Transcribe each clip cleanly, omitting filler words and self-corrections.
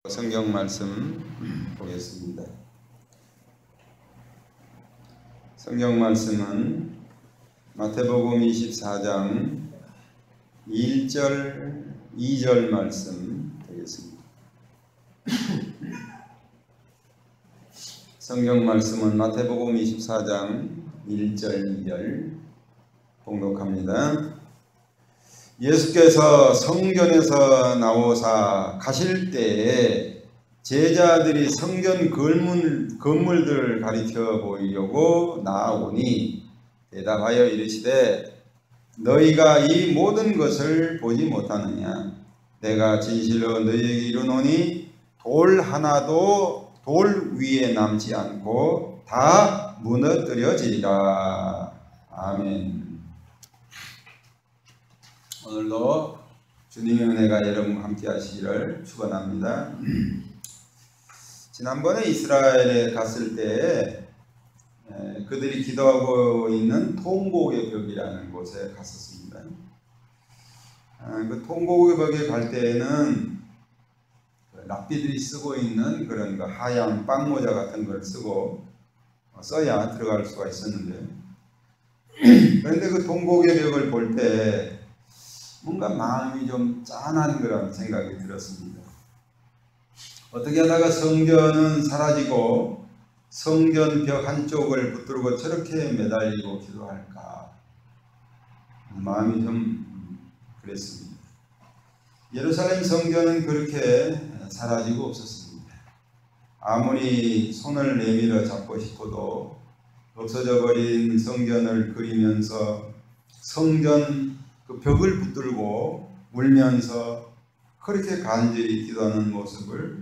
성경 말씀 보겠습니다. 성경 말씀은 마태복음 24장 1절 2절 말씀 되겠습니다. 성경 말씀은 마태복음 24장 1절 2절 봉독합니다. 예수께서 성전에서 나오사 가실 때에 제자들이 성전 건물들을 가리켜 보이려고 나아오니 대답하여 이르시되 너희가 이 모든 것을 보지 못하느냐? 내가 진실로 너희에게 이르노니 돌 하나도 돌 위에 남지 않고 다 무너뜨려지리라. 아멘. 오늘도 주님의 은혜가 여러분과 함께 하시기를 축원합니다. 지난번에 이스라엘에 갔을 때 그들이 기도하고 있는 통곡의 벽이라는 곳에 갔었습니다. 그 통곡의 벽에 갈 때에는 랍비들이 쓰고 있는 그런 하얀 빵모자 같은 걸 쓰고 써야 들어갈 수가 있었는데, 그런데 그 통곡의 벽을 볼 때 뭔가 마음이 좀 짠한 그런 생각이 들었습니다. 어떻게 하다가 성전은 사라지고 성전 벽 한쪽을 붙들고 저렇게 매달리고 기도할까? 마음이 좀 그랬습니다. 예루살렘 성전은 그렇게 사라지고 없었습니다. 아무리 손을 내밀어 잡고 싶어도 없어져 버린 성전을 그리면서 성전 그 벽을 붙들고 울면서 그렇게 간절히 기도하는 모습을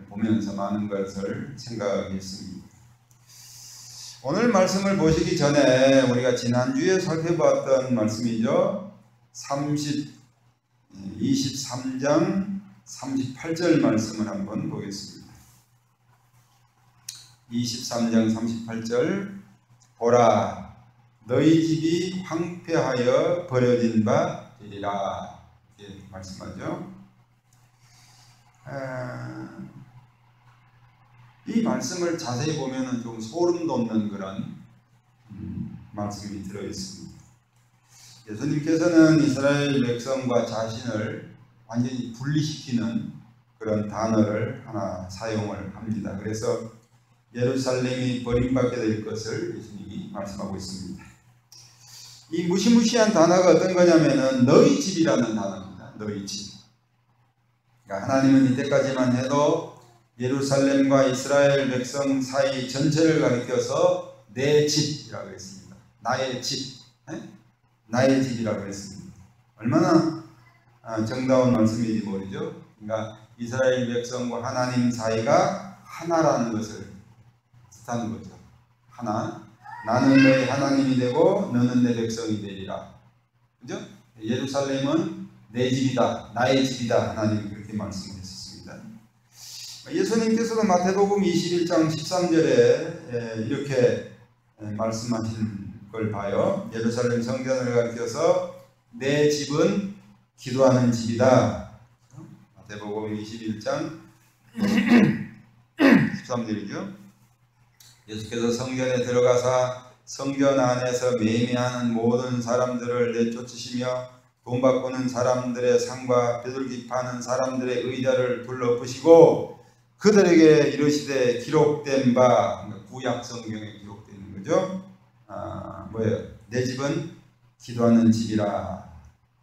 보면서 많은 것을 생각했습니다. 오늘 말씀을 보시기 전에 우리가 지난주에 살펴봤던 말씀이죠. 23장 38절 말씀을 한번 보겠습니다. 23장 38절 보라 너희 집이 황폐하여 버려진 바 되리라 이렇게 말씀하죠. 이 말씀을 자세히 보면 좀 소름 돋는 그런 말씀이 들어있습니다. 예수님께서는 이스라엘 백성과 자신을 완전히 분리시키는 그런 단어를 하나 사용을 합니다. 그래서 예루살렘이 버림받게 될 것을 예수님이 말씀하고 있습니다. 이 무시무시한 단어가 어떤 거냐면은 너희 집이라는 단어입니다. 너희 집. 그러니까 하나님은 이때까지만 해도 예루살렘과 이스라엘 백성 사이 전체를 가리켜서 내 집이라고 했습니다. 나의 집, 나의 집이라고 했습니다. 얼마나 정다운 말씀인지 모르죠. 그러니까 이스라엘 백성과 하나님 사이가 하나라는 것을 뜻하는 거죠. 하나. 나는 너희 하나님이 되고 너는 내 백성이 되리라. 그죠? 예루살렘은 내 집이다. 나의 집이다. 하나님이 그렇게 말씀하셨습니다. 예수님께서도 마태복음 21장 13절에 이렇게 말씀하신 걸 봐요. 예루살렘 성전을 가리켜서 내 집은 기도하는 집이다. 마태복음 21장 13절이죠. 예수께서 성전에 들어가사 성전 안에서 매매하는 모든 사람들을 내쫓으시며 돈 바꾸는 사람들의 상과 비둘기 파는 사람들의 의자를 둘러부시고 그들에게 이르시되 기록된 바, 구약 성경에 기록되어 있는 거죠. 뭐예요? 내 집은 기도하는 집이라.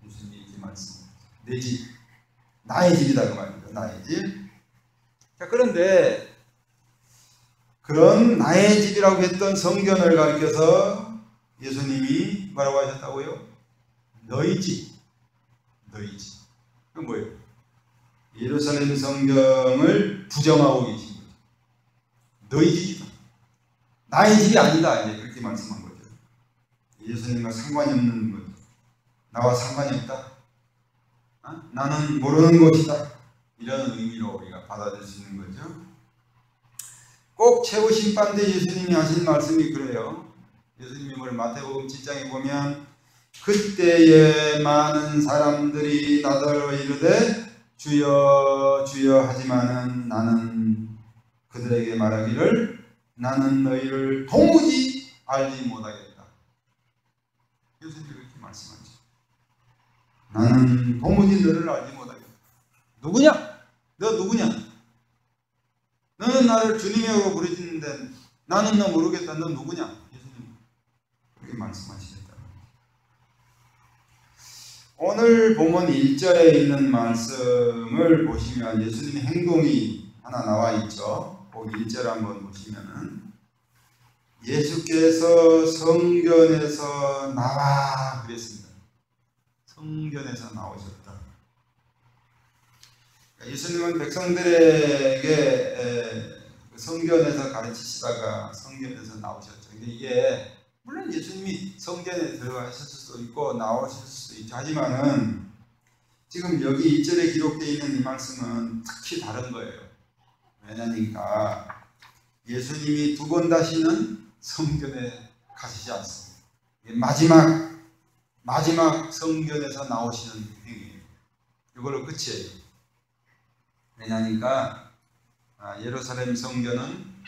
예수님이 이렇게 말씀합니다. 내 집, 나의 집이다 그 말이죠. 나의 집. 자, 그런데 그런 나의 집이라고 했던 성전을 가리켜서 예수님이 뭐라고 하셨다고요? 너희 집. 너희 집. 그건 뭐예요? 예루살렘 성경을 부정하고 계신 거죠. 너희 집이다. 나의 집이 아니다. 이제 그렇게 말씀한 거죠. 예수님과 상관이 없는 거죠. 나와 상관이 없다. 나는 모르는 것이다. 이런 의미로 우리가 받아들일 수 있는 거죠. 꼭 최후 심판 때 예수님이 하신 말씀이 그래요. 예수님이 마태복음 7장에 보면 그때에 많은 사람들이 나더러 이르되 주여 주여 하지만은 나는 그들에게 말하기를 나는 너희를 도무지 알지 못하겠다. 예수님이 그렇게 말씀하죠. 나는 도무지 너를 알지 못하겠다. 누구냐? 너 누구냐? 너는 나를 주님이라고 부르짖는데 나는 너 모르겠다. 너 누구냐? 예수님 그렇게 말씀하시겠다. 오늘 본문 1절에 있는 말씀을 보시면 예수님의 행동이 하나 나와 있죠. 그 1절 한번 보시면은 예수께서 성전에서 나와 그랬습니다. 성전에서 나오셨다. 예수님은 백성들에게 성전에서 가르치시다가 성전에서 나오셨죠. 이게 물론 예수님이 성전에 들어가셨을 수도 있고 나오실 수도 있죠. 하지만은 지금 여기 1절에 기록되어 있는 이 말씀은 특히 다른 거예요. 왜냐니까 예수님이 두 번 다시는 성전에 가시지 않습니다. 마지막 성전에서 나오시는 행위예요. 이걸로 끝이에요. 왜냐니까 예루살렘 성전은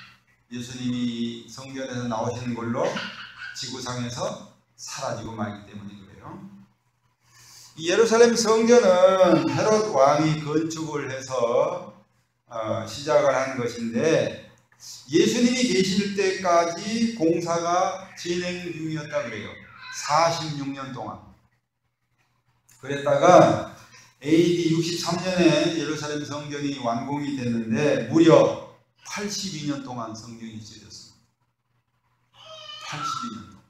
예수님이 성전에서 나오시는 걸로 지구상에서 사라지고 말기 때문에 그래요. 이 예루살렘 성전은 헤롯 왕이 건축을 해서 시작을 한 것인데 예수님이 계실 때까지 공사가 진행 중이었다 그래요. 46년 동안. 그랬다가 AD 63년에 예루살렘 성전이 완공이 됐는데 무려 82년 동안 성전이 지어졌습니다. 82년 동안.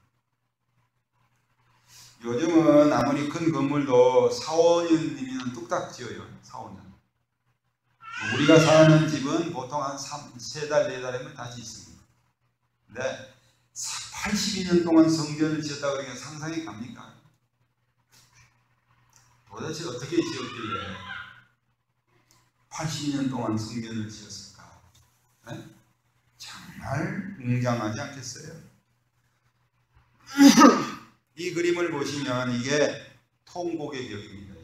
요즘은 아무리 큰 건물도 4, 5년이면 뚝딱 지어요. 4, 5년. 우리가 사는 집은 보통 한 3달, 4달이면 다시 있습니다. 근데 82년 동안 성전을 지었다고 그러니까 상상이 갑니까? 도대체 어떻게 지었길래 80년 동안 성전을 지었을까? 네? 정말 웅장하지 않겠어요? 이 그림을 보시면 이게 통곡의 벽입니다.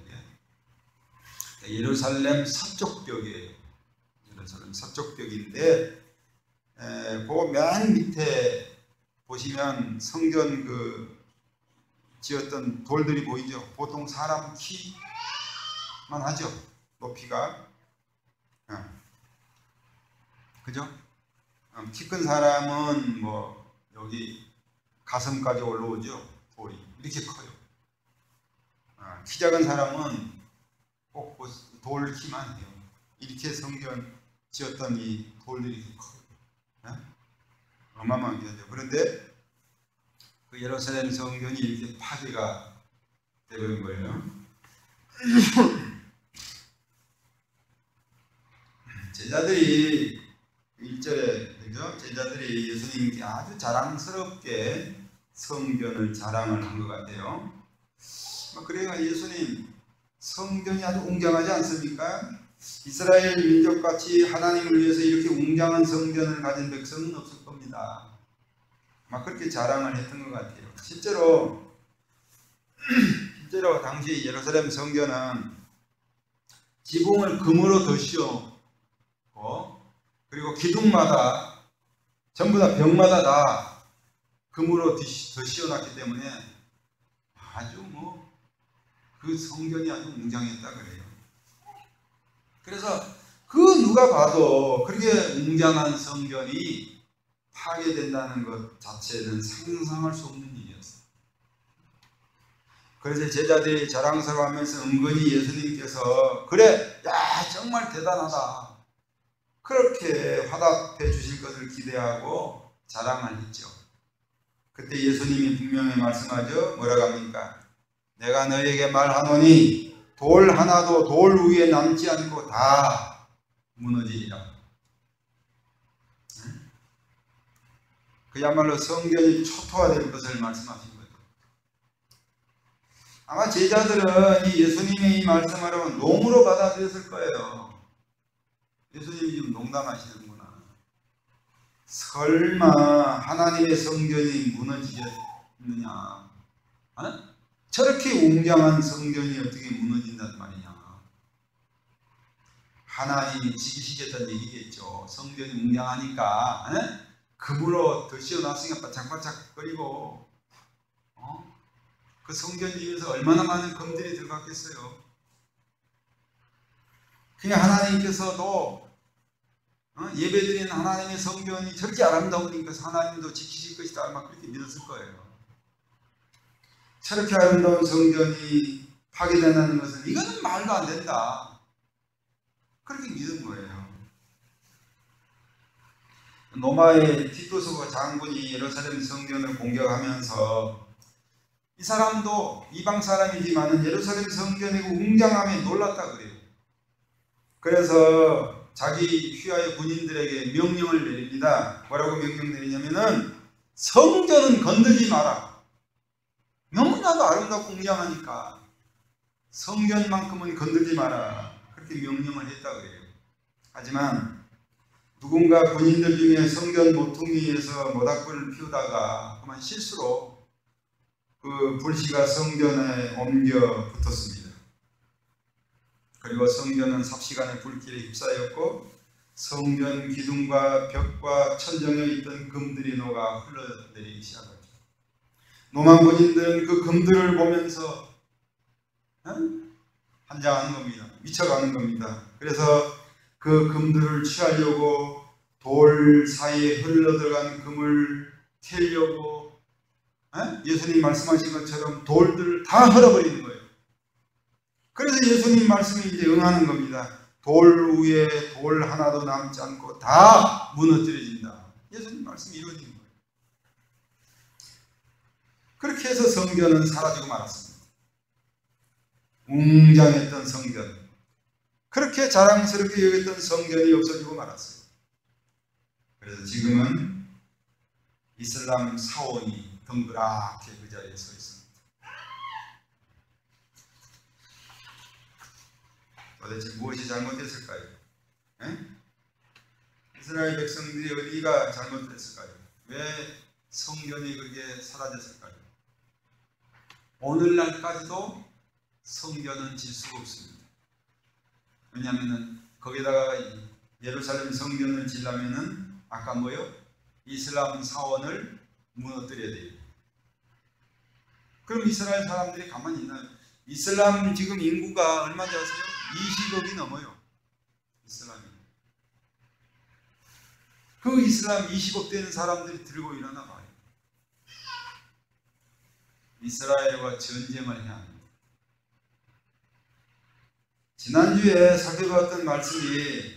이게 예루살렘 서쪽 벽이에요. 예루살렘 서쪽 벽인데 그 맨 밑에 보시면 성전 그 지었던 돌들이 보이죠. 보통 사람 키만 하죠. 높이가 그죠? 키 큰 사람은 뭐 여기 가슴까지 올라오죠. 돌이 이렇게 커요. 키 작은 사람은 꼭 돌 키만 해요. 이렇게 성전 지었던 이 돌들이 이렇게 커요. 어마어마하게 하죠. 그런데 그 예루살렘 성전이 이렇게 파괴가 되는 거예요. 제자들이 1절에 그죠? 제자들이 예수님께 아주 자랑스럽게 성전을 자랑을 한 것 같아요. 그래야 예수님 성전이 아주 웅장하지 않습니까? 이스라엘 민족같이 하나님을 위해서 이렇게 웅장한 성전을 가진 백성은 없을 겁니다. 막 그렇게 자랑을 했던 것 같아요. 실제로 당시 예루살렘 성전은 지붕을 금으로 덧씌웠고 그리고 기둥마다 전부 다 벽마다 다 금으로 덧씌워놨기 때문에 아주 그 성전이 아주 웅장했다 그래요. 그래서 그 누가 봐도 그렇게 웅장한 성전이 파괴된다는 것 자체는 상상할 수 없는 일이었어요. 그래서 제자들이 자랑스러워하면서 은근히 예수님께서 그래, 야 정말 대단하다 그렇게 화답해 주실 것을 기대하고 자랑을 했죠. 그때 예수님이 분명히 말씀하죠. 뭐라고 합니까? 내가 너희에게 말하노니 돌 하나도 돌 위에 남지 않고 다 무너지리라. 그야말로 성전이 초토화될 것을 말씀하신 거죠. 아마 제자들은 이 예수님의 이 말씀을 농으로 받아들였을 거예요. 예수님이 지금 농담하시는구나. 설마 하나님의 성전이 무너지겠느냐? 저렇게 웅장한 성전이 어떻게 무너진단 말이냐? 하나님이 지키시겠다는 얘기겠죠. 성전이 웅장하니까 금으로 더 씌워놨으니까 바짝바짝거리고 그 성전 위에서 얼마나 많은 금들이 들어갔겠어요. 그냥 하나님께서도 예배드리는 하나님의 성전이 저렇게 아름다우니까 하나님도 지키실 것이다 아마 그렇게 믿었을 거예요. 저렇게 아름다운 성전이 파괴된다는 것은 이거는 말도 안 된다 그렇게 믿은 거예요. 로마의 티투스가 장군이 예루살렘 성전을 공격하면서 이 사람도 이방 사람이지만 예루살렘 성전의 웅장함에 놀랐다 그래요. 그래서 자기 휘하의 군인들에게 명령을 내립니다. 뭐라고 명령 내리냐면은 성전은 건들지 마라. 너무나도 아름답고 웅장하니까 성전만큼은 건들지 마라. 그렇게 명령을 했다 그래요. 하지만 누군가 군인들 중에 성전 모퉁이에서 모닥불을 피우다가 그만 실수로 그 불씨가 성전에 옮겨 붙었습니다. 그리고 성전은 삽시간에 불길에 휩싸였고 성전 기둥과 벽과 천정에 있던 금들이 녹아 흘러내리기 시작하죠. 노만 군인들은 그 금들을 보면서 환장하는 겁니다. 미쳐가는 겁니다. 그래서 그 금들을 취하려고 돌 사이에 흘러들어간 금을 캐려고 예수님 말씀하신 것처럼 돌들을 다 흘러버리는 거예요. 그래서 예수님 말씀이 이제 응하는 겁니다. 돌 위에 돌 하나도 남지 않고 다 무너뜨려진다. 예수님 말씀이 이루어지는 거예요. 그렇게 해서 성전은 사라지고 말았습니다. 웅장했던 성전, 그렇게 자랑스럽게 여겼던 성전이 없어지고 말았어요. 그래서 지금은 이슬람 사원이 덩그랗게 그 자리에 서 있습니다. 도대체 무엇이 잘못됐을까요? 이스라엘 백성들이 어디가 잘못됐을까요? 왜 성전이 그렇게 사라졌을까요? 오늘날까지도 성전은 질 수가 없습니다. 왜냐하면 거기다가 예루살렘 성전을 지려면은 아까 뭐요? 이슬람 사원을 무너뜨려야 돼요. 그럼 이스라엘 사람들이 가만히 있나요? 이슬람 지금 인구가 얼마인지 아세요? 20억이 넘어요. 이슬람이. 그 이슬람 20억 되는 사람들이 들고 일어나 봐요. 이스라엘과 전쟁을 해야 합니다. 지난주에 살펴봤던 말씀이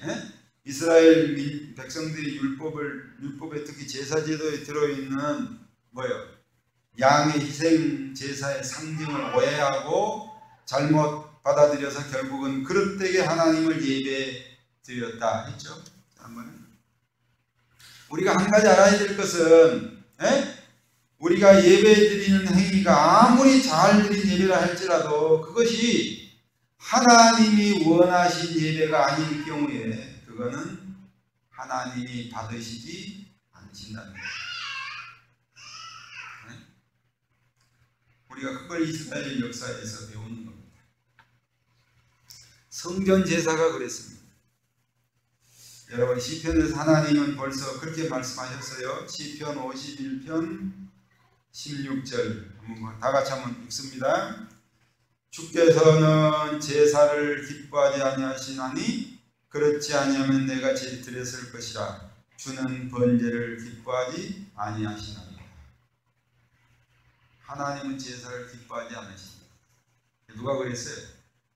이스라엘 백성들이 율법에 특히 제사제도에 들어있는 뭐예요? 양의 희생 제사의 상징을 오해하고 잘못 받아들여서 결국은 그릇되게 하나님을 예배 드렸다 했죠. 우리가 한 가지 알아야 될 것은 우리가 예배 드리는 행위가 아무리 잘 드린 예배라 할지라도 그것이 하나님이 원하신 예배가 아닐 경우에 그거는 하나님이 받으시지 않으신다는 거예요. 우리가 그걸 이스라엘 역사에서 배우는 겁니다. 성전 제사가 그랬습니다. 여러분 시편에서 하나님은 벌써 그렇게 말씀하셨어요. 시편 51편 16절 한번 다 같이 한번 읽습니다. 주께서는 제사를 기뻐하지 아니하시나니 그렇지 아니하면 내가 드렸을 것이라. 주는 번제를 기뻐하지 아니하시나니. 하나님은 제사를 기뻐하지 않으신다. 누가 그랬어요?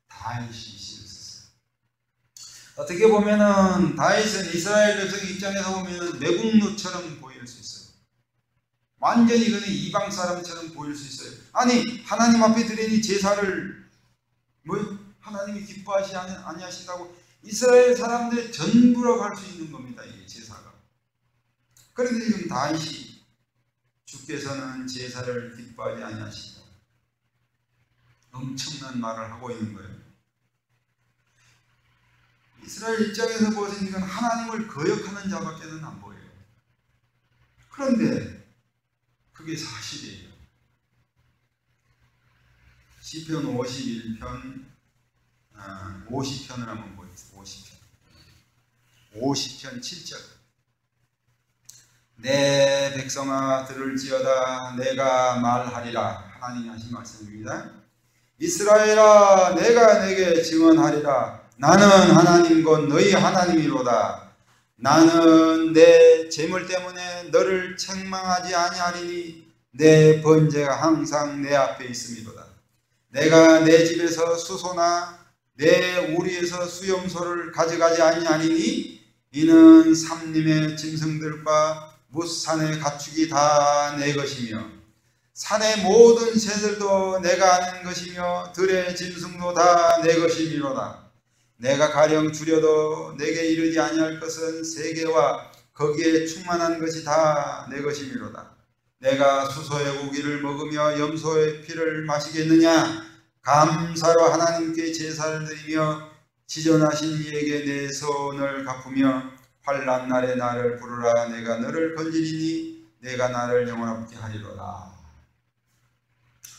다윗이 쓰셨어요. 어떻게 보면은 다윗은 이스라엘 백성 입장에서 보면은 매국노처럼 보일 수 있어요. 완전히 그는 이방 사람처럼 보일 수 있어요. 아니 하나님 앞에 드리니 제사를 하나님이 기뻐하지 아니하신다고 이스라엘 사람들의 전부라고 할 수 있는 겁니다. 이게 제사가. 그런데 지금 다윗이 주께서는 제사를 기뻐하지 아니하시다. 엄청난 말을 하고 있는 거예요. 이스라엘 입장에서 보시니까 하나님을 거역하는 자밖에는 안 보여요. 그런데 그게 사실이에요. 시편 51편 50편을 한번 보겠습니다. 50편. 50편 7절. 내 백성아 들을지어다 내가 말하리라. 하나님이 하신 말씀입니다. 이스라엘아 내가 내게 증언하리라. 나는 하나님 곧 너희 하나님이로다. 나는 내 재물 때문에 너를 책망하지 아니하리니 내 번제가 항상 내 앞에 있음이로다. 내가 내 집에서 수소나 내 우리에서 수염소를 가져가지 아니하리니 이는 삼림의 짐승들과 뭇산의 가축이 다 내 것이며 산의 모든 새들도 내가 아는 것이며 들의 짐승도 다 내 것이미로다. 내가 가령 줄여도 내게 이르지 아니할 것은 세계와 거기에 충만한 것이 다 내 것이미로다. 내가 수소의 고기를 먹으며 염소의 피를 마시겠느냐? 감사로 하나님께 제사를 드리며 지존하신 이에게 내 선을 갚으며 환난 날에 나를 부르라. 내가 너를 건지리니 내가 나를 영원하게 하리로다.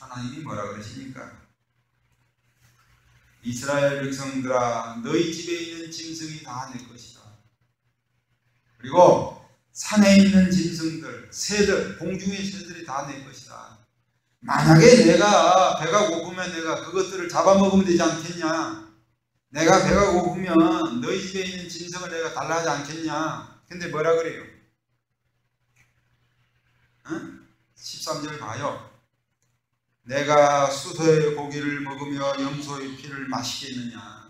하나님이 뭐라 그러십니까? 이스라엘 백성들아 너희 집에 있는 짐승이 다 내 것이다. 그리고 산에 있는 짐승들, 새들, 공중의 새들이 다 내 것이다. 만약에 내가 배가 고프면 내가 그것들을 잡아먹으면 되지 않겠냐? 내가 배가 고프면 너희 집에 있는 짐승을 내가 달라 하지 않겠냐? 근데 뭐라 그래요? 13절 봐요. 내가 수소의 고기를 먹으며 염소의 피를 마시겠느냐?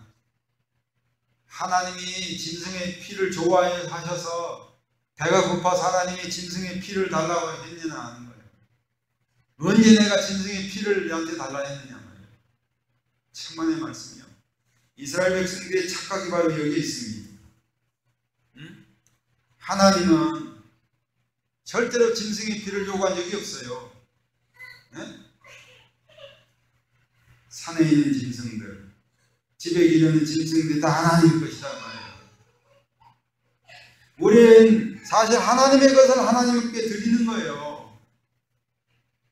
하나님이 짐승의 피를 좋아하셔서 배가 고파서 하나님이 짐승의 피를 달라고 했느냐 하는 거예요. 언제 내가 짐승의 피를 너한테 달라 했느냐 말이에요. 천만의 말씀이요. 이스라엘 백성들의 착각이 바로 여기에 있습니다. 하나님은 절대로 짐승의 피를 요구한 적이 없어요. 네? 산에 있는 짐승들, 집에 기르는 짐승들이 다 하나님의 것이다 말이에요. 우리는 사실 하나님의 것을 하나님께 드리는 거예요.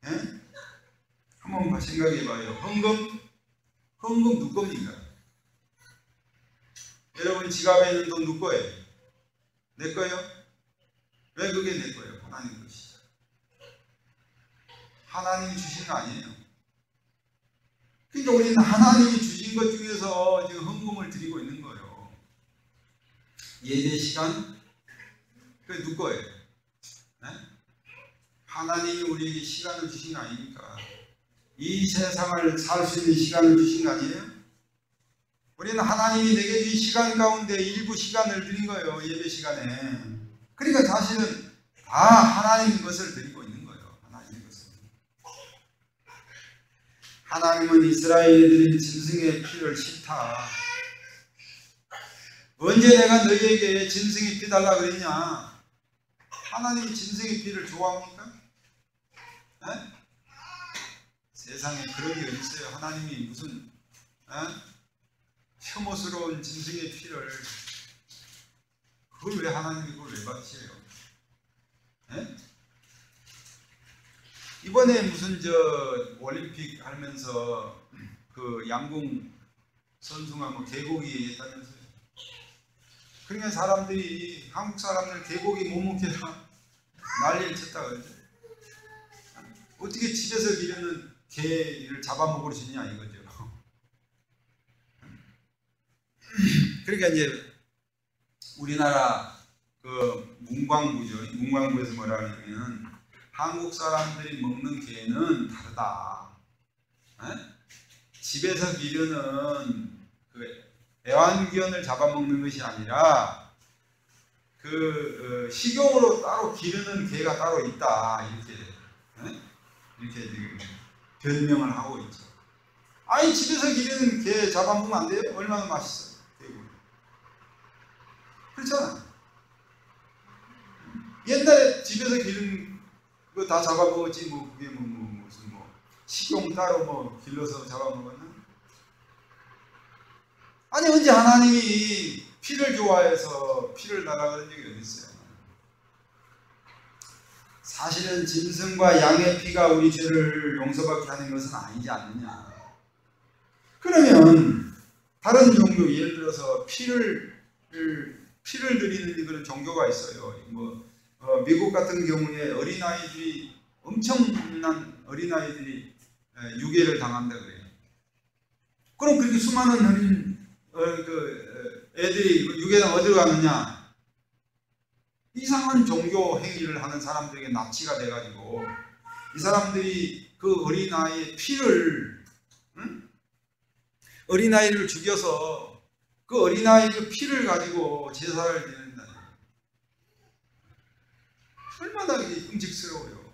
네? 한번 생각해 봐요. 헌금 누구 겁니까? 여러분 지갑에 있는 돈 누구 거예요? 내 거예요? 왜 그게 내 거예요? 하나님 것이죠. 하나님이 주신 거 아니에요. 그러니까 우리는 하나님이 주신 것 중에서 지금 헌금을 드리고 있는 거예요. 예배 시간? 그게 누구 거예요? 네? 하나님이 우리에게 시간을 주신 거 아닙니까? 이 세상을 살 수 있는 시간을 주신 거 아니에요? 우리는 하나님이 내게 이 시간 가운데 일부 시간을 드린 거예요. 예배 시간에. 그러니까 사실은 다 하나님 것을 드리고 있는 거예요. 하나님 것을. 하나님은 이스라엘이 드린 짐승의 피를 싫다. 언제 내가 너희에게 짐승의 피 달라 그랬냐? 하나님이 짐승의 피를 좋아합니까? 에? 세상에 그런 게 어디 있어요? 하나님이 무슨 혐오스러운 짐승의 피를 그걸 왜 하나님이 그걸 왜 바치세요? 이번에 무슨 올림픽 하면서 그 양궁 선수가 뭐 개고기 했다면서요? 그러니까 사람들이 한국 사람들 개고기 못 먹게라 난리를 쳤다 그러죠. 어떻게 집에서 기르는 개를 잡아먹을 수 있냐 이거죠. 그러니까 이제 우리나라 그 문광부죠. 문광부에서 뭐라 하냐면 한국 사람들이 먹는 개는 다르다. 집에서 기르는 그 애완견을 잡아먹는 것이 아니라 그 식용으로 따로 기르는 개가 따로 있다. 이렇게 지금 변명을 하고 있죠. 아니 집에서 기르는 개 잡아먹으면 안 돼요? 얼마나 맛있어요. 그렇잖아. 옛날에 집에서 기른 거 다 잡아먹었지 뭐 그게 무슨 식용 따로 뭐 길러서 잡아먹었나? 아니 언제 하나님이 피를 좋아해서 피를 달라 그런 적이 어디 있어요? 사실은 짐승과 양의 피가 우리 죄를 용서받게 하는 것은 아니지 않느냐. 그러면 다른 종류 예를 들어서 피를 피를 드리는 그런 종교가 있어요. 미국 같은 경우에 어린아이들이 엄청난 어린아이들이 유괴를 당한다 그래요. 그럼 그렇게 수많은 어린 애들이 유괴당 어디로 가느냐? 이상한 종교 행위를 하는 사람들에게 납치가 돼가지고 이 사람들이 그 어린아이의 피를 어린아이를 죽여서 그 어린아이 그 피를 가지고 제사를 드린다. 얼마나 끔찍스러워요.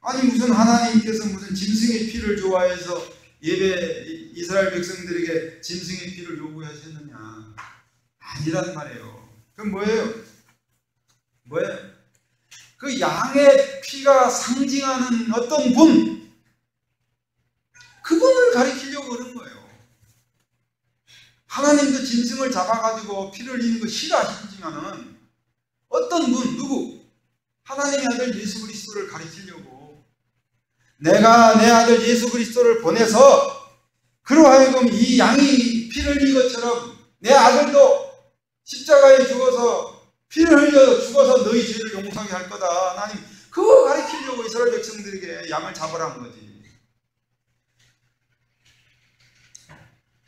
아니 무슨 하나님께서 무슨 짐승의 피를 좋아해서 예배 이스라엘 백성들에게 짐승의 피를 요구하셨느냐? 아니란 말이에요. 그럼 뭐예요? 그 양의 피가 상징하는 어떤 분, 그분을 가리키려고 그런 거예요. 하나님도 짐승을 잡아가지고 피를 흘리는 거 싫어하시지만은 어떤 분, 누구? 하나님의 아들 예수 그리스도를 가리키려고 내가 내 아들 예수 그리스도를 보내서 그로 하여금 이 양이 피를 흘린 것처럼 내 아들도 십자가에 죽어서 피를 흘려 죽어서 너희 죄를 용서하게 할 거다. 하나님 그거 가리키려고 이스라엘 백성들에게 양을 잡으라는 거지.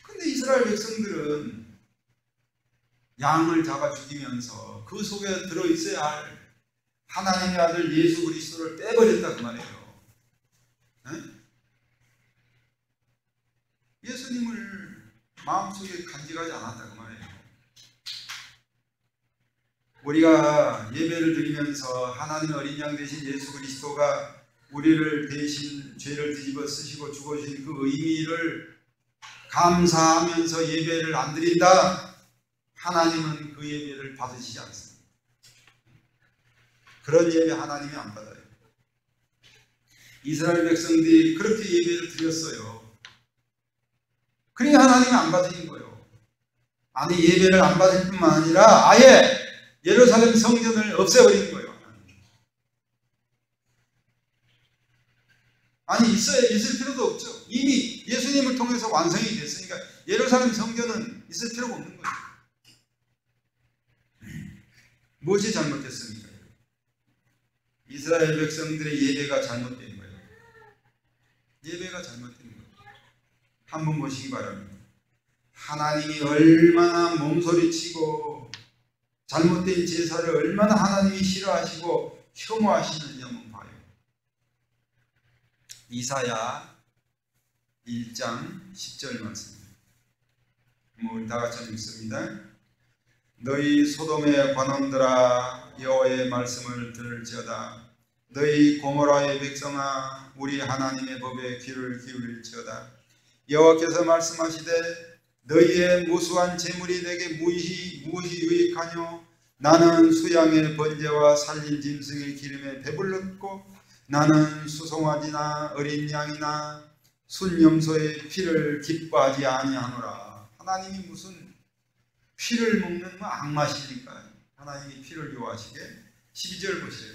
근데 이스라엘 백성들은 양을 잡아 죽이면서 그 속에 들어있어야 할 하나님의 아들 예수 그리스도를 떼버렸다 그 말이에요. 예수님을 마음속에 간직하지 않았다 그 말이에요. 우리가 예배를 드리면서 하나님의 어린 양 대신 예수 그리스도가 우리를 대신 죄를 뒤집어 쓰시고 죽으신 그 의미를 감사하면서 예배를 안 드린다? 하나님은 그 예배를 받으시지 않습니다. 그런 예배 하나님이 안 받아요. 이스라엘 백성들이 그렇게 예배를 드렸어요. 그러니까 하나님이 안 받으신 거예요. 아니 예배를 안 받을 뿐만 아니라 아예 예루살렘 성전을 없애버린 거예요. 아니 있을 필요도 없죠. 이미 예수님을 통해서 완성이 됐으니까 예루살렘 성전은 있을 필요가 없는 거예요. 무엇이 잘못됐습니까? 이스라엘 백성들의 예배가 잘못된 거예요. 예배가 잘못된 거예요. 한번 보시기 바랍니다. 하나님이 얼마나 몸소리치고 잘못된 제사를 얼마나 하나님이 싫어하시고 혐오하시는지 한번 봐요. 이사야 1장 10절 말씀입니다. 우리 다 같이 읽습니다. 너희 소돔의 관원들아 여호와의 말씀을 들을지어다. 너희 고모라의 백성아 우리 하나님의 법에 귀를 기울일지어다. 여호와께서 말씀하시되 너희의 무수한 재물이 내게 무엇이 유익하뇨? 나는 수양의 번제와 살린 짐승의 기름에 배불렀고 나는 수송아지나 어린 양이나 순염소의 피를 기뻐하지 아니하노라. 하나님이 무슨 피를 먹는 악마시니까 하나님이 피를 좋아하시게. 12절 보세요.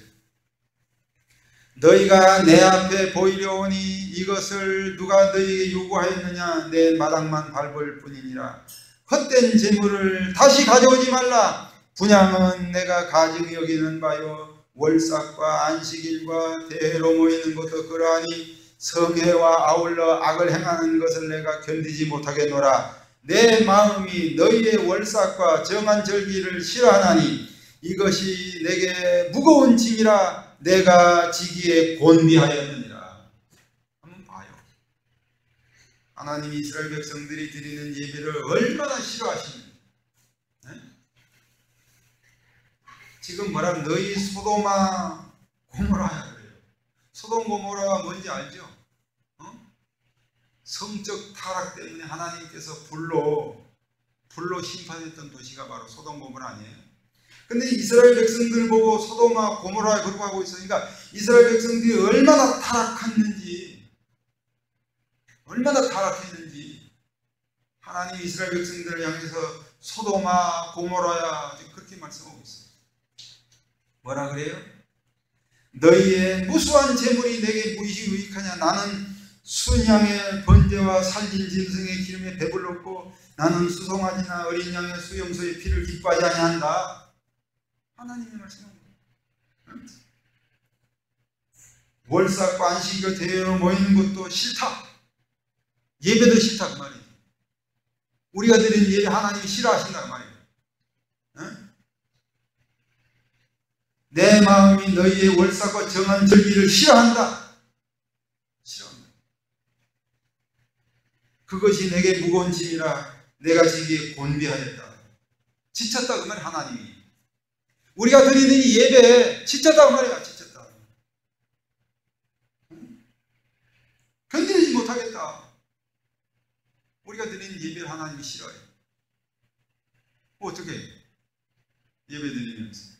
너희가 내 앞에 보이려 오니 이것을 누가 너희에게 요구하였느냐? 내 마당만 밟을 뿐이니라. 헛된 재물을 다시 가져오지 말라. 분향은 내가 가증히 여기는 바요 월삭과 안식일과 대회로 모이는 것도 그러하니 성회와 아울러 악을 행하는 것을 내가 견디지 못하겠노라. 내 마음이 너희의 월삭과 정한 절기를 싫어하나니 이것이 내게 무거운 짐이라 내가 지기에 곤비하였느니라. 한번 봐요. 하나님이 이스라엘 백성들이 드리는 예배를 얼마나 싫어하시는지. 지금 뭐라 너희 소돔아 고모라야 그래요. 소돔 고모라가 뭔지 알죠? 성적 타락 때문에 하나님께서 불로 심판했던 도시가 바로 소돔 고모라 아니에요? 근데 이스라엘 백성들 보고 소돔아 고모라 그러고 하고 있으니까 이스라엘 백성들이 얼마나 타락했는지 하나님이 이스라엘 백성들을 향해서 소돔아 고모라야 그렇게 말씀하고 있어요. 뭐라 그래요? 너희의 무수한 재물이 내게 무엇이 유익하냐? 나는 순양의 번제와 살린 짐승의 기름에 배불렀고 나는 수송아지나 어린 양의 수염소의 피를 기뻐하지 아니한다. 하나님의 말씀입니다. 월삭 관식이가 대회로 모이는 것도 싫다. 예배도 싫다 그 말이지. 우리가 드리는 예배 하나님이 싫어하신다 그 말이에요. 응? 내 마음이 너희의 월삭과 정한 절기를 싫어한다. 싫어한다. 그것이 내게 무거운 짐이라 내가 지기에 곤비하였다. 지쳤다 그 말이 하나님이. 우리가 드리는 이 예배에 지쳤다 그 말이야. 지쳤다. 견디지 못하겠다. 우리가 드리는 예배를 하나님이 싫어해요. 어떻게 예배 드리면서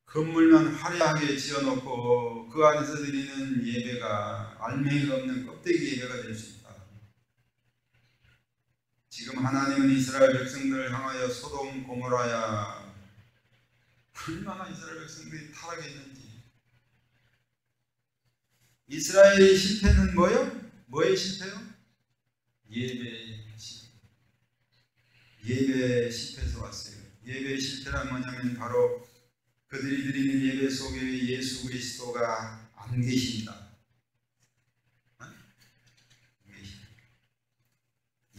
건물만 화려하게 지어놓고 그 안에서 드리는 예배가 알맹이가 없는 껍데기 예배가 될 수 있다. 지금 하나님은 이스라엘 백성들을 향하여 소돔 고모라야 얼마나 이스라엘 백성들이 타락했는지. 이스라엘의 실패는 뭐예요? 뭐의 실패요? 예배의 실패. 예배의 실패에서 왔어요. 예배의 실패란 뭐냐면 바로 그들이 드리는 예배 속에 예수 그리스도가 안 계십니다.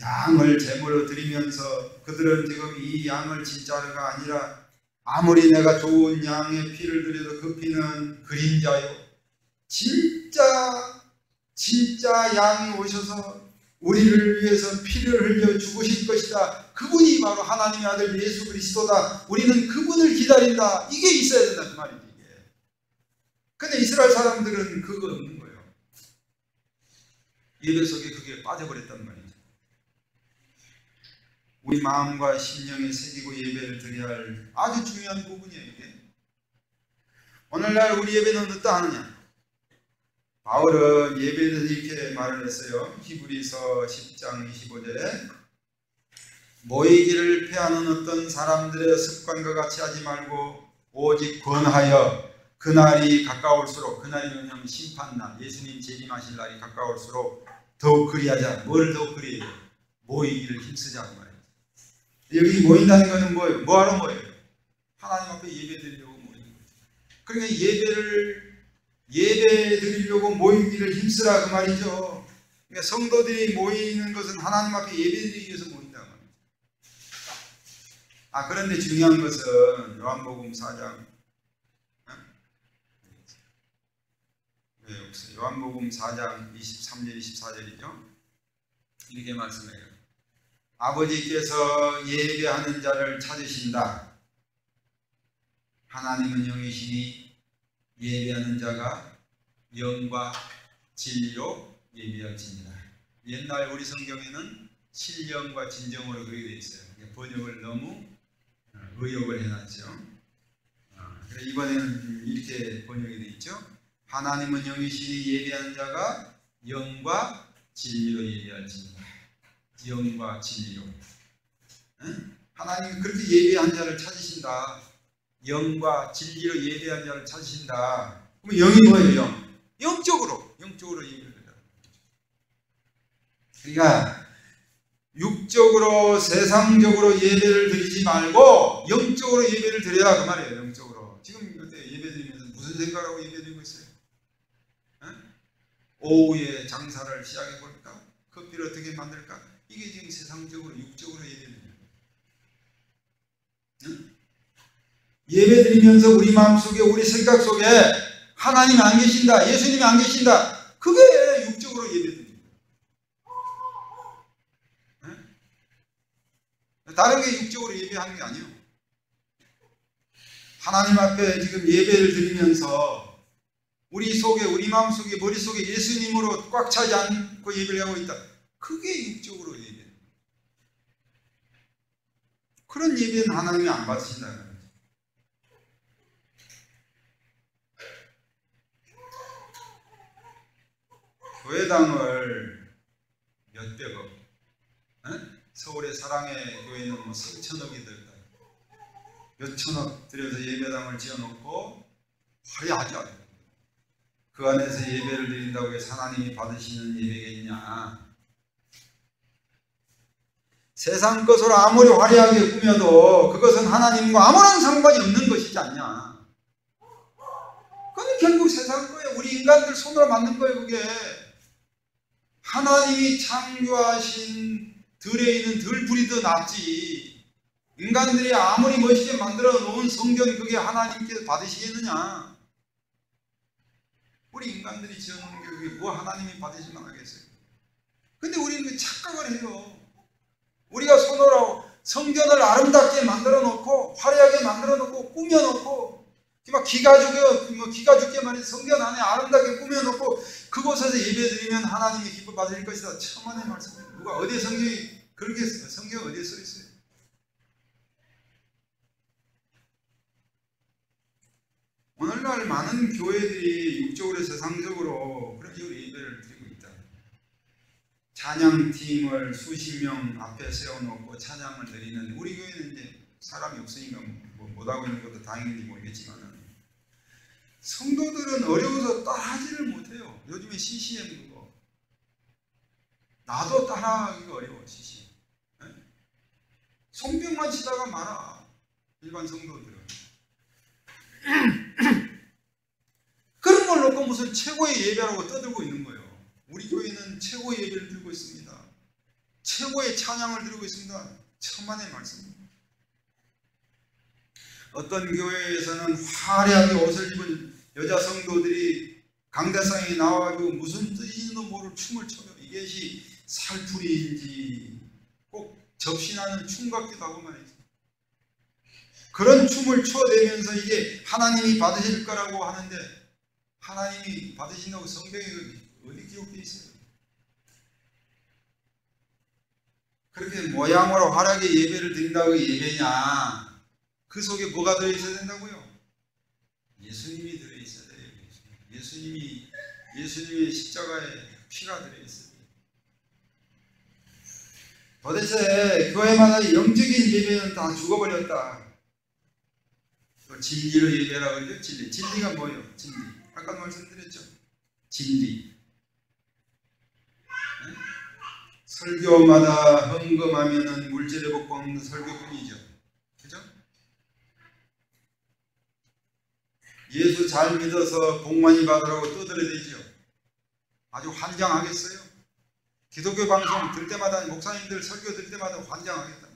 양을 제물로 드리면서 그들은 지금 이 양을 진짜가 아니라 아무리 내가 좋은 양의 피를 드려도 그 피는 그림자요. 진짜 양이 오셔서 우리를 위해서 피를 흘려 죽으실 것이다. 그분이 바로 하나님의 아들 예수 그리스도다. 우리는 그분을 기다린다. 이게 있어야 된다 그 말이지. 이게. 근데 이스라엘 사람들은 그거 없는 거예요. 예배 속에 그게 빠져버렸단 말이죠. 우리 마음과 심령에 새기고 예배를 드려야 할 아주 중요한 부분이에요. 이게. 오늘날 우리 예배는 어떠 하느냐? 바울은 예배에 대해서 이렇게 말을 했어요. 히브리서 10장 25절에 모이기를 패하는 어떤 사람들의 습관과 같이 하지 말고 오직 권하여 그날이 가까울수록, 그날이 뭐냐면 심판날, 예수님 재림하실 날이 가까울수록 더욱 그리하자. 뭘 더욱 그리해요? 모이기를 힘쓰자 그 말이에요. 여기 모인다는 것은 뭐예요? 뭐하러 모여요? 하나님 앞에 예배 드리려고 모이는 거죠. 그러니까 예배 드리려고 모이기를 힘쓰라 그 말이죠. 그러니까 성도들이 모이는 것은 하나님 앞에 예배 드리기 위해서 모인다 그 말이죠. 그런데 중요한 것은 요한복음 4장 요한복음 4장 23절 24절이죠. 이렇게 말씀해요. 아버지께서 예배하는 자를 찾으신다. 하나님은 영이시니 예배하는 자가 영과 진리로 예배할지니라. 옛날 우리 성경에는 신령과 진정으로 그렇게 되어 있어요. 번역을 너무 의역을 해놨죠. 그래서 이번에는 이렇게 번역이 되어 있죠. 하나님은 영이시니 예배하는 자가 영과 진리로 예배할지니라. 영과 진리로. 하나님은 그렇게 예배한 자를 찾으신다. 영과 진리로 예배한 자를 찾으신다. 그럼 영이 뭐예요? 영. 영적으로 예배를 드린다. 그러니까 육적으로 세상적으로 예배를 드리지 말고 영적으로 예배를 드려야 그 말이에요. 영적으로. 지금 예배 드리면서 무슨 생각하고 예배 드리고 있어요? 오후에 장사를 시작해 볼까? 커피를 어떻게 만들까? 이게 지금 세상적으로 육적으로 예배드립니다. 예배드리면서 우리 마음속에 우리 생각 속에 하나님이 안 계신다, 예수님이 안 계신다, 그게 육적으로 예배드립니다. 다른 게 육적으로 예배하는 게 아니에요. 하나님 앞에 지금 예배를 드리면서 우리 속에, 우리 마음속에, 머릿속에 예수님으로 꽉 차지 않고 예배를 하고 있다. 그게 육적으로 예배. 그런 예배는 하나님이 안 받으신다는 거죠. 교회당을 몇백억, 서울의 사랑의 교회는 뭐 3천억이 들다. 몇천억 들여서 예배당을 지어놓고 화려하죠. 그 안에서 예배를 드린다고 해서 하나님이 받으시는 예배가 있냐? 세상 것으로 아무리 화려하게 꾸며도 그것은 하나님과 아무런 상관이 없는 것이지 않냐. 그건 결국 세상 거예요. 우리 인간들 손으로 만든 거예요. 그게 하나님이 창조하신 들에 있는 들풀이 더 낫지. 인간들이 아무리 멋있게 만들어 놓은 성전 그게 하나님께서 받으시겠느냐. 우리 인간들이 지어놓은 게 그게 뭐 하나님이 받으시면 하겠어요. 근데 우리는 그 착각을 해요. 우리가 손으로 성전을 아름답게 만들어 놓고 화려하게 만들어 놓고 꾸며 놓고 막 기가 죽게 말해 성전 안에 아름답게 꾸며 놓고 그곳에서 예배 드리면 하나님이 기뻐 받으실 것이다. 천만의 말씀이에요. 누가 어디에 성경이 그렇게 써요? 성경 어디에 써 있어요? 오늘날 많은 교회들이 육적으로 세상적으로 그런 식으로 예배를 드리고 있다. 찬양팀을 수십 명 앞에 세워놓고 찬양을 드리는, 우리 교회는 이제 사람이 없으니까 뭐 못하고 있는 것도 당연히 모르겠지만 성도들은 어려워서 따라하지를 못해요. 요즘에 CCM 그거 나도 따라하기가 어려워. CCM 손뼉만 치다가 말아. 일반 성도들은 그런 걸 놓고 무슨 최고의 예배라고 떠들고 있는 거예요. 우리 교회는 최고의 예배를 드리고 있습니다. 최고의 찬양을 드리고 있습니다. 천만의 말씀입니다. 어떤 교회에서는 화려하게 옷을 입은 여자 성도들이 강대상에 나와가지고 무슨 뜻인지도 모를 춤을 춰요. 이것이 살풀이인지 꼭 접신하는 춤 같기도 하고 말이죠. 그런 춤을 춰대면서 이게 하나님이 받으실 거라고 하는데 하나님이 받으신다고 성경에 어디 기록되어 있어요? 그렇게 모양으로 화려하게 예배를 드린다고 예배냐? 그 속에 뭐가 들어있어야 된다고요? 예수님이 들어있어야 돼요. 예수님의 십자가에 피가 들어있어요. 도대체 교회마다 영적인 예배는 다 죽어버렸다. 또 진리로 예배라고 그러죠. 진리가 뭐예요? 진리. 아까 말씀드렸죠. 진리. 네? 설교마다 헌금하면은 물질에 복고 없는 설교뿐이죠. 그죠? 예수 잘 믿어서 복 많이 받으라고 떠들어대죠. 아주 환장하겠어요. 기독교 방송 들 때마다 목사님들 설교 들 때마다 환장하겠다.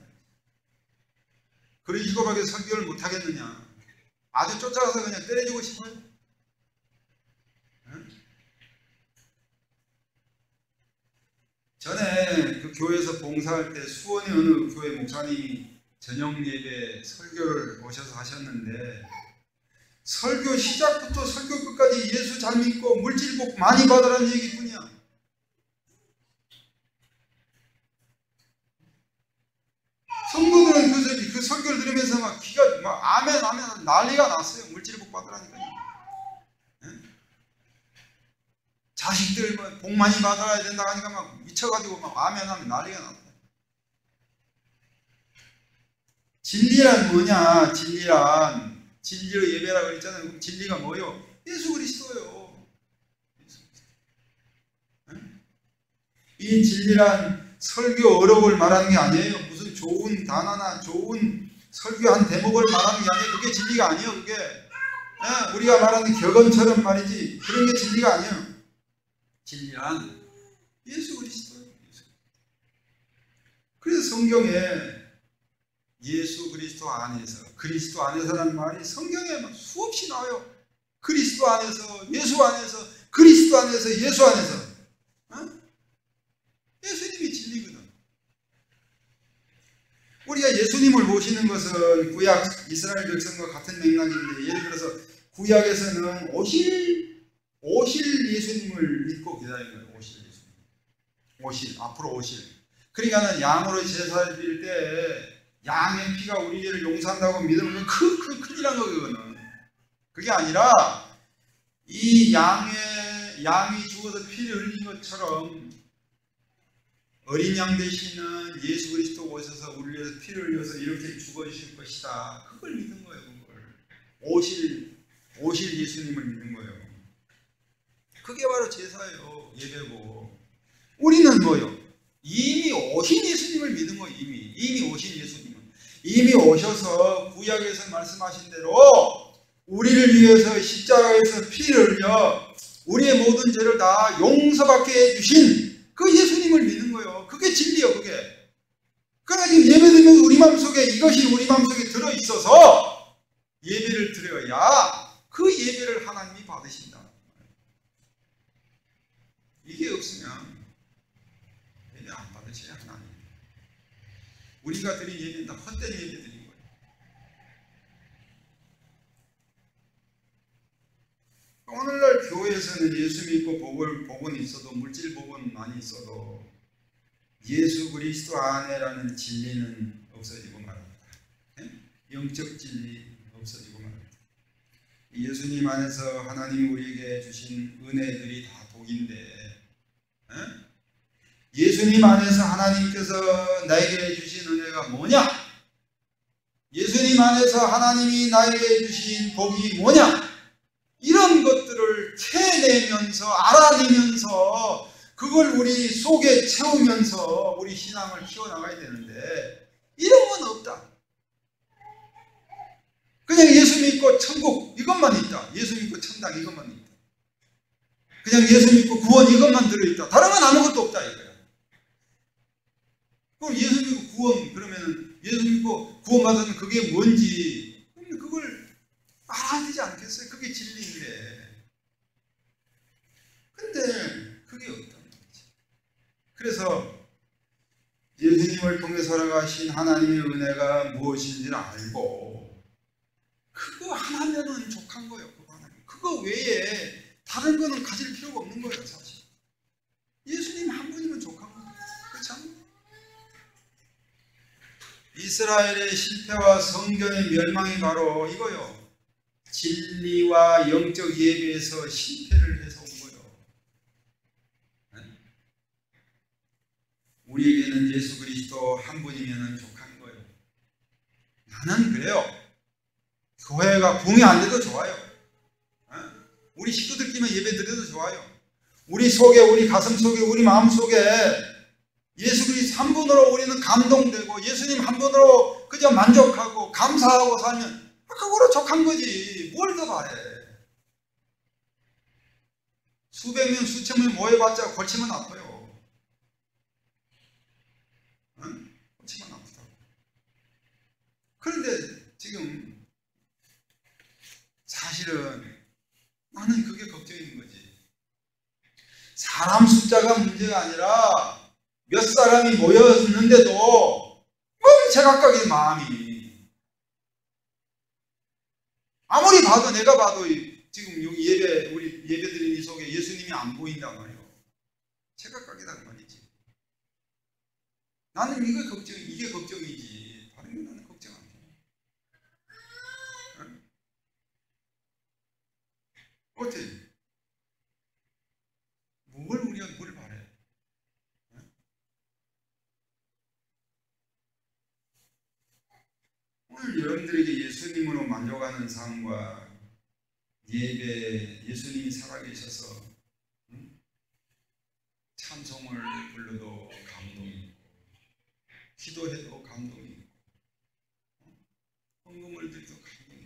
그런 식으로밖에 설교를 못 하겠느냐. 아주 쫓아가서 그냥 때려주고 싶어요. 응? 전에 그 교회에서 봉사할 때 수원의 어느 교회 목사님이 저녁 예배 설교를 오셔서 하셨는데 설교 시작부터 설교 끝까지 예수 잘 믿고 물질 복 많이 받으라는 얘기뿐이야. 성도들은 그 설교를 들으면서 막 기가 막 아멘 난리가 났어요. 물질 복 받으라니까요. 네? 자식들 뭐 복 많이 받아야 된다 하니까 막 미쳐가지고 막 아멘 하면 난리가 났다. 진리란 뭐냐? 진리로 예배라고 그랬잖아요. 그럼 진리가 뭐요? 예수 그리스도예요. 네? 이 진리란 설교 어록을 말하는 게 아니에요. 무슨 좋은 단어나 좋은 설교 한 대목을 말하는 게 아니에요. 그게 진리가 아니에요. 그게 우리가 말하는 격언처럼 말이지 그런 게 진리가 아니에요. 진리란 예수 그리스도예요. 그래서 성경에 예수 그리스도 안에서라는 말이 성경에 막 수없이 나와요. 그리스도 안에서, 예수 안에서, 그리스도 안에서, 예수 안에서. 예수님이 진리거든. 우리가 예수님을 모시는 것은 구약 이스라엘 백성과 같은 맥락인데, 예를 들어서 구약에서는 오실 예수님을 믿고 기다리는 거예요. 앞으로 오실. 그러니까는 양으로 제사를 드릴 때 양의 피가 우리 죄를 용서한다고 믿으면 큰일 난 거 그거는. 그게 아니라 이 양이 죽어서 피를 흘린 것처럼 어린 양 되시는 예수 그리스도 오셔서 우리 위해서 피를 흘려서 이렇게 죽어주실 것이다. 그걸 믿는 거예요. 그걸. 오실 예수님을 믿는 거예요. 그게 바로 제사예요. 예배고. 우리는 뭐요? 이미 오신 예수님을 믿은 거예요. 이미 오신 예수님은. 이미 오셔서 구약에서 말씀하신 대로 우리를 위해서 십자가에서 피를 흘려 우리의 모든 죄를 다 용서받게 해주신 그 예수님을 믿는 거예요. 그게 진리예요. 그게. 그러나 지금 예배드리면 우리 마음속에 이것이 우리 마음속에 들어있어서 예배를 드려야 그 예배를 하나님이 받으신다. 이게 없으면 예배 안 받으셔야 하나님. 우리가 드린 예배는 다 헛된 예배 드린 거예요. 오늘날 교회에서는 예수 믿고 복은 있어도 물질 복은 많이 있어도 예수 그리스도 안에라는 진리는 없어지고 말합니다. 영적 진리 없어지고 말합니다. 예수님 안에서 하나님이 우리에게 주신 은혜들이 다 복인데 예수님 안에서 하나님께서 나에게 주신 은혜가 뭐냐? 예수님 안에서 하나님이 나에게 주신 복이 뭐냐? 이런 것들을 캐내면서 알아내면서 그걸 우리 속에 채우면서 우리 신앙을 키워나가야 되는데 이런 건 없다. 그냥 예수 믿고 천국 이것만 있다. 예수 믿고 천당 이것만 있다. 그냥 예수 믿고 구원 이것만 들어있다. 다른 건 아무것도 없다 이거야. 그럼 예수 믿고 구원 그러면 예수 믿고 구원받으면 그게 뭔지 그걸 알아야 되지 않겠어요? 그게 진리인데. 근데 그게 없다. 그래서 예수님을 통해 살아가신 하나님의 은혜가 무엇인지를 알고 그거 하나면은 족한 거예요. 그거 외에 다른 거는 가질 필요가 없는 거예요. 사실 예수님 한 분이면 족한 거예요. 그렇죠? 이스라엘의 실패와 성전의 멸망이 바로 이거요. 진리와 영적 예배에서 실패를 해서 온 거예요. 우리에게는 예수 그리스도 한 분이면 족한 거예요. 나는 그래요. 교회가 붕이 안 돼도 좋아요. 우리 식구들끼리만 예배 드려도 좋아요. 우리 속에, 우리 가슴 속에, 우리 마음 속에 예수 그리스도 한 분으로 우리는 감동되고 예수님 한 분으로 그저 만족하고 감사하고 살면 그거로 족한 거지. 뭘 더 바래. 수백 명, 수천 명 모여봤자 골치면 아파요. 골치면 아프다고. 그런데 지금 사실은 나는 그게 걱정인 거지. 사람 숫자가 문제가 아니라 몇 사람이 모였는데도 뭐 제각각의 마음이 아무리 봐도 내가 봐도 지금 여기 예배 우리 예배드린 이 속에 예수님이 안 보인단 말이에요. 제각각이란 말이지. 나는 이게 걱정이지. 다른 게 나는 걱정 안 해. 어때? 우리가 뭘 바래? 오늘 여러분들에게 예수님으로 만족하는 삶과 예배, 예수님이 살아계셔서 찬송을 불러도 감동이 있고 기도해도 감동이 있고 헌금을 드려도 감동이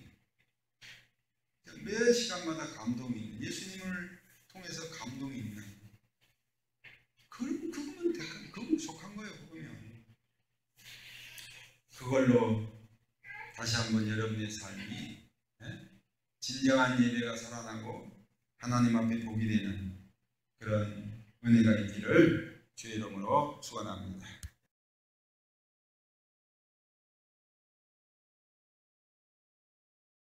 있고 매 시간마다 감동이 있는 예수님을 통해서 감동이 있는 그거면 대가 그건 속한 거예요. 그거면 그걸로 다시 한번 여러분의 삶이 진정한 예배가 살아나고 하나님 앞에 복이 되는 그런 은혜가 있기를 주의 이름으로 축원합니다.